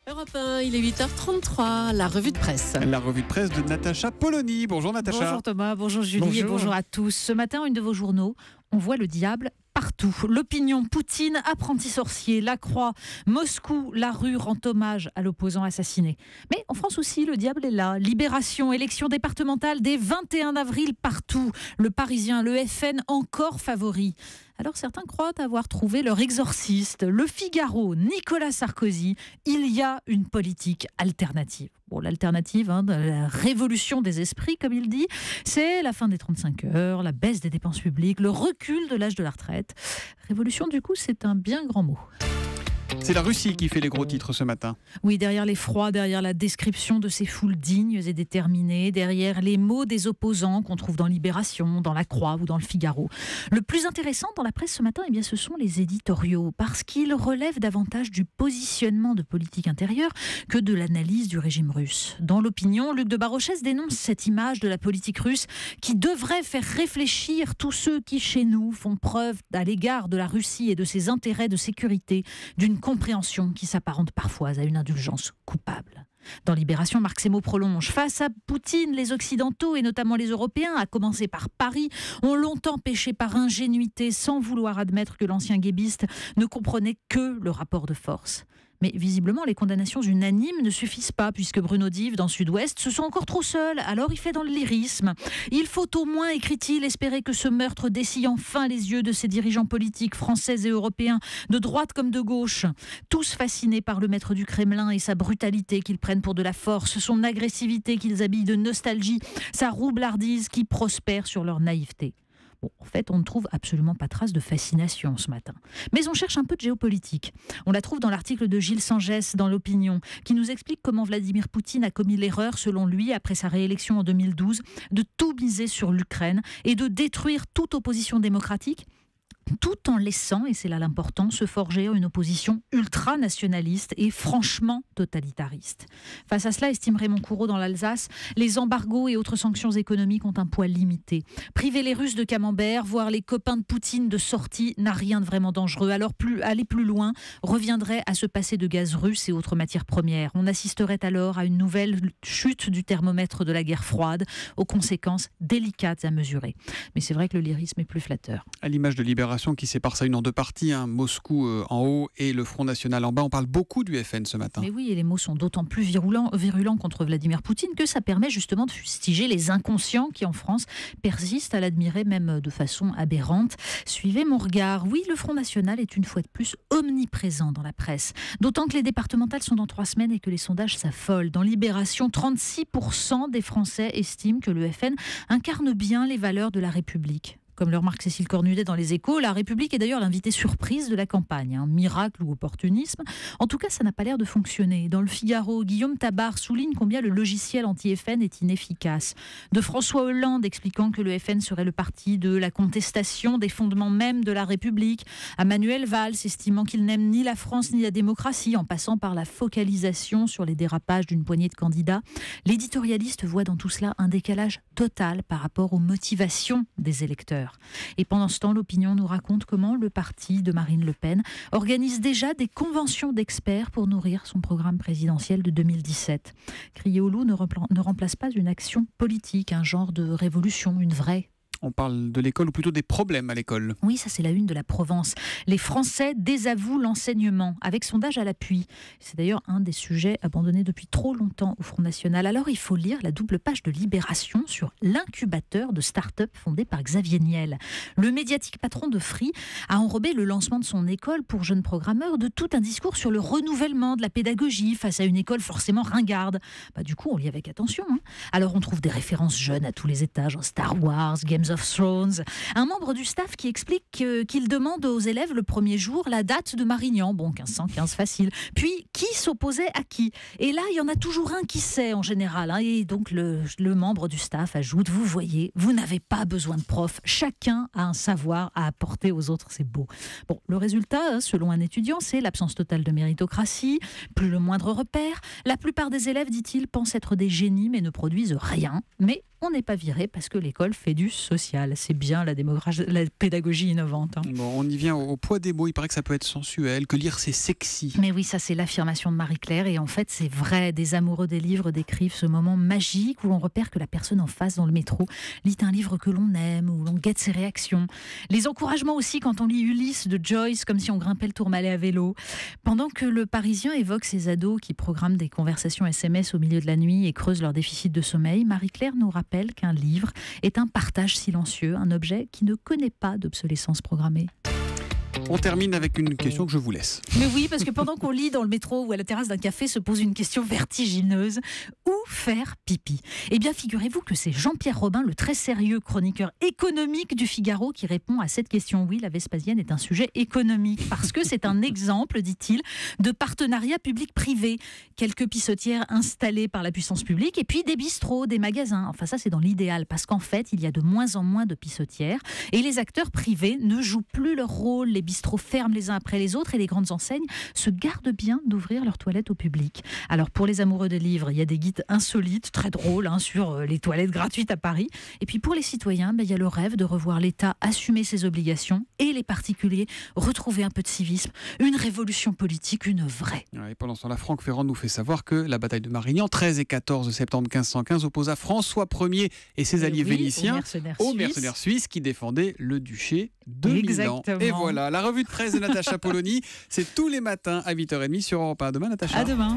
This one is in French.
Europe 1, il est 8h33, la revue de presse. La revue de presse de Natacha Polony. Bonjour Natacha. Bonjour Thomas, bonjour Julie et bonjour à tous. Ce matin, une de vos journaux, on voit le diable partout. L'Opinion, Poutine, apprenti sorcier, La Croix, Moscou, La Rue rend hommage à l'opposant assassiné. Mais en France aussi, le diable est là. Libération, élection départementale dès 21 avril partout. Le Parisien, le FN encore favori. Alors certains croient avoir trouvé leur exorciste. Le Figaro, Nicolas Sarkozy, il y a une politique alternative. Bon, l'alternative, de la révolution des esprits, comme il dit, c'est la fin des 35 heures, la baisse des dépenses publiques, le recul de l'âge de la retraite. Révolution, du coup, c'est un bien grand mot. C'est la Russie qui fait les gros titres ce matin. Oui, derrière l'effroi, derrière la description de ces foules dignes et déterminées, derrière les mots des opposants qu'on trouve dans Libération, dans La Croix ou dans Le Figaro. Le plus intéressant dans la presse ce matin, ce sont les éditoriaux, parce qu'ils relèvent davantage du positionnement de politique intérieure que de l'analyse du régime russe. Dans l'Opinion, Luc de Barochès dénonce cette image de la politique russe qui devrait faire réfléchir tous ceux qui, chez nous, font preuve à l'égard de la Russie et de ses intérêts de sécurité, d'une compréhension qui s'apparente parfois à une indulgence coupable. Dans Libération, Marc Semo prolonge. Face à Poutine, les Occidentaux, et notamment les Européens, à commencer par Paris, ont longtemps péché par ingénuité sans vouloir admettre que l'ancien guébiste ne comprenait que le rapport de force. Mais visiblement, les condamnations unanimes ne suffisent pas, puisque Bruno Dive, dans Sud-Ouest, se sent encore trop seul. Alors il fait dans le lyrisme. Il faut au moins, écrit-il, espérer que ce meurtre dessille enfin les yeux de ces dirigeants politiques français et européens, de droite comme de gauche, tous fascinés par le maître du Kremlin et sa brutalité qu'ils prennent pour de la force, son agressivité qu'ils habillent de nostalgie, sa roublardise qui prospère sur leur naïveté. Bon, en fait, on ne trouve absolument pas trace de fascination ce matin. Mais on cherche un peu de géopolitique. On la trouve dans l'article de Gilles Sangès dans l'Opinion, qui nous explique comment Vladimir Poutine a commis l'erreur, selon lui, après sa réélection en 2012, de tout miser sur l'Ukraine et de détruire toute opposition démocratique, tout en laissant, et c'est là l'important, se forger une opposition ultra-nationaliste et franchement totalitariste. Face à cela, estime Raymond Courreau dans l'Alsace, les embargos et autres sanctions économiques ont un poids limité. Priver les Russes de camembert, voire les copains de Poutine de sortie, n'a rien de vraiment dangereux. Alors aller plus loin reviendrait à se passer de gaz russe et autres matières premières. On assisterait alors à une nouvelle chute du thermomètre de la guerre froide, aux conséquences délicates à mesurer. Mais c'est vrai que le lyrisme est plus flatteur. À l'image de Libération qui sépare ça en deux parties, Moscou en haut et le Front National en bas. On parle beaucoup du FN ce matin. Mais oui, et les mots sont d'autant plus virulents contre Vladimir Poutine que ça permet justement de fustiger les inconscients qui en France persistent à l'admirer même de façon aberrante. Suivez mon regard. Oui, le Front National est une fois de plus omniprésent dans la presse. D'autant que les départementales sont dans 3 semaines et que les sondages s'affolent. Dans Libération, 36% des Français estiment que le FN incarne bien les valeurs de la République. Comme le remarque Cécile Cornudet dans Les Échos, la République est d'ailleurs l'invité surprise de la campagne. Miracle ou opportunisme. En tout cas, ça n'a pas l'air de fonctionner. Dans Le Figaro, Guillaume Tabar souligne combien le logiciel anti-FN est inefficace. De François Hollande expliquant que le FN serait le parti de la contestation des fondements même de la République, à Manuel Valls estimant qu'il n'aime ni la France ni la démocratie, en passant par la focalisation sur les dérapages d'une poignée de candidats. L'éditorialiste voit dans tout cela un décalage total par rapport aux motivations des électeurs. Et pendant ce temps, l'Opinion nous raconte comment le parti de Marine Le Pen organise déjà des conventions d'experts pour nourrir son programme présidentiel de 2017. Crier au loup ne remplace pas une action politique, un genre de révolution, une vraie. On parle de l'école ou plutôt des problèmes à l'école. Oui, ça c'est la une de la Provence. Les Français désavouent l'enseignement, avec sondage à l'appui. C'est d'ailleurs un des sujets abandonnés depuis trop longtemps au Front National. Alors il faut lire la double page de Libération sur l'incubateur de start-up fondé par Xavier Niel. Le médiatique patron de Free a enrobé le lancement de son école pour jeunes programmeurs de tout un discours sur le renouvellement de la pédagogie face à une école forcément ringarde. Du coup, on lit avec attention. Alors on trouve des références jeunes à tous les étages, Star Wars, Games of Thrones. Un membre du staff qui explique qu'il demande aux élèves le premier jour la date de Marignan. Bon, 1515 facile. Puis, qui s'opposait à qui? Et là, il y en a toujours un qui sait en général. Et donc, le membre du staff ajoute, vous voyez, vous n'avez pas besoin de prof. Chacun a un savoir à apporter aux autres. C'est beau. Bon, le résultat, selon un étudiant, c'est l'absence totale de méritocratie, plus le moindre repère. La plupart des élèves, dit-il, pensent être des génies mais ne produisent rien. Mais on n'est pas viré parce que l'école fait du social. C'est bien la pédagogie innovante. Bon, on y vient au poids des mots. Il paraît que ça peut être sensuel, que lire c'est sexy. Mais oui, ça c'est l'affirmation de Marie-Claire. Et en fait, c'est vrai. Des amoureux des livres décrivent ce moment magique où l'on repère que la personne en face dans le métro lit un livre que l'on aime, où l'on guette ses réactions. Les encouragements aussi quand on lit Ulysse de Joyce, comme si on grimpait le Tourmalet à vélo. Pendant que le Parisien évoque ses ados qui programment des conversations SMS au milieu de la nuit et creusent leur déficit de sommeil, Marie-Claire nous rappelle qu'un livre est un partage silencieux, un objet qui ne connaît pas d'obsolescence programmée. On termine avec une question que je vous laisse. Mais oui, parce que pendant qu'on lit dans le métro ou à la terrasse d'un café, se pose une question vertigineuse. Où faire pipi ? Eh bien, figurez-vous que c'est Jean-Pierre Robin, le très sérieux chroniqueur économique du Figaro, qui répond à cette question. Oui, la Vespasienne est un sujet économique, parce que c'est un exemple, dit-il, de partenariat public-privé. Quelques pissotières installées par la puissance publique, et puis des bistrots, des magasins. Enfin, ça, c'est dans l'idéal, parce qu'en fait, il y a de moins en moins de pissotières, et les acteurs privés ne jouent plus leur rôle. Les bistrots ferment les uns après les autres et les grandes enseignes se gardent bien d'ouvrir leurs toilettes au public. Alors pour les amoureux des livres, il y a des guides insolites, très drôles, sur les toilettes gratuites à Paris. Et puis pour les citoyens, il y a le rêve de revoir l'État assumer ses obligations et les particuliers retrouver un peu de civisme. Une révolution politique, une vraie. Et pendant ce temps-là, Franck Ferrand nous fait savoir que la bataille de Marignan, 13 et 14 septembre 1515, opposa François Ier et ses alliés vénitiens aux mercenaires suisses qui défendaient le duché de Milan. Et voilà, la revue de presse de Natacha Polony, c'est tous les matins à 8h30 sur Europe 1. À demain, Natacha. À demain.